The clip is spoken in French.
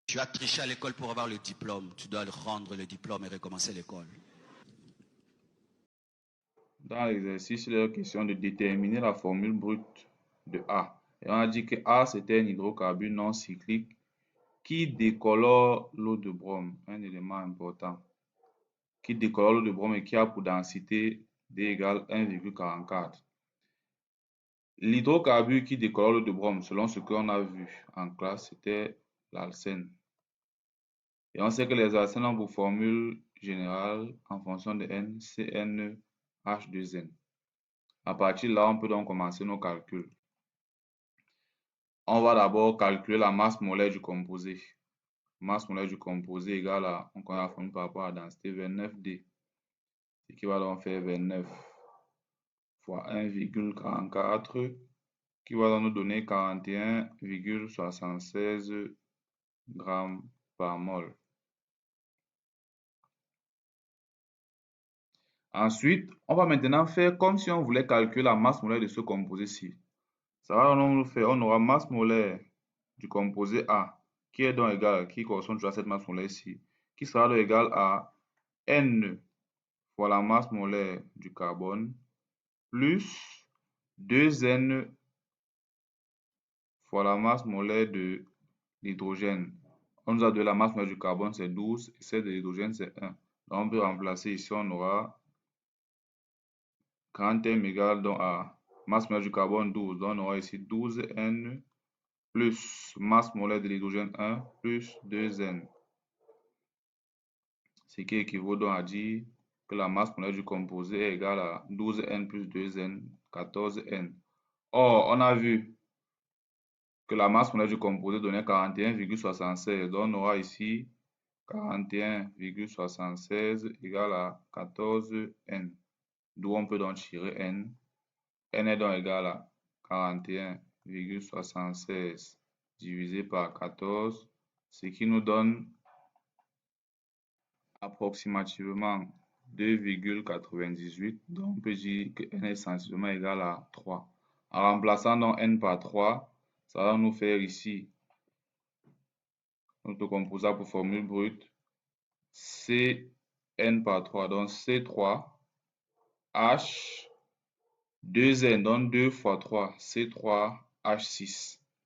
Tu as triché à l'école pour avoir le diplôme. Tu dois rendre le diplôme et recommencer l'école. Dans l'exercice, il est question de déterminer la formule brute de A. Et on a dit que A, c'était un hydrocarbure non cyclique qui décolore l'eau de brome, un élément important, qui décolore l'eau de brome et qui a pour densité D égale 1,44. L'hydrocarbure qui décolore l'eau de brome, selon ce qu'on a vu en classe, c'était l'alcène. Et on sait que les alcènes ont pour formule générale en fonction de N, CnH2n. À partir de là, on peut donc commencer nos calculs. On va d'abord calculer la masse molaire du composé. Masse molaire du composé égale à, on connaît la formule par rapport à la densité 29D, ce qui va donc faire 29 fois 1,44, qui va donc nous donner 41,76 grammes par mol. Ensuite, on va maintenant faire comme si on voulait calculer la masse molaire de ce composé-ci. Ça va donc nous faire, on aura masse molaire du composé A, qui est donc égal, qui correspond toujours à cette masse molaire-ci, qui sera donc égal à N fois la masse molaire du carbone, plus 2N fois la masse molaire de l'hydrogène. On nous a donné la masse molaire du carbone, c'est 12, et celle de l'hydrogène, c'est 1. Donc on peut remplacer ici, on aura 40M égale donc à masse molaire du carbone 12. Donc on aura ici 12N plus masse molaire de l'hydrogène 1 plus 2N. Ce qui équivaut donc à dire que la masse molaire du composé est égale à 12N plus 2N, 14N. Or, on a vu que la masse molaire du composé donnait 41,76. Donc, on aura ici 41,76 égale à 14N. D'où on peut donc tirer N. N est donc égal à 41,76 divisé par 14, ce qui nous donne approximativement 2,98. Donc, on peut dire que N est sensiblement égal à 3. En remplaçant donc N par 3, ça va nous faire ici notre composant pour formule brute Cn par 3. Donc, C3 H 2N, donc 2 fois 3, C3H6.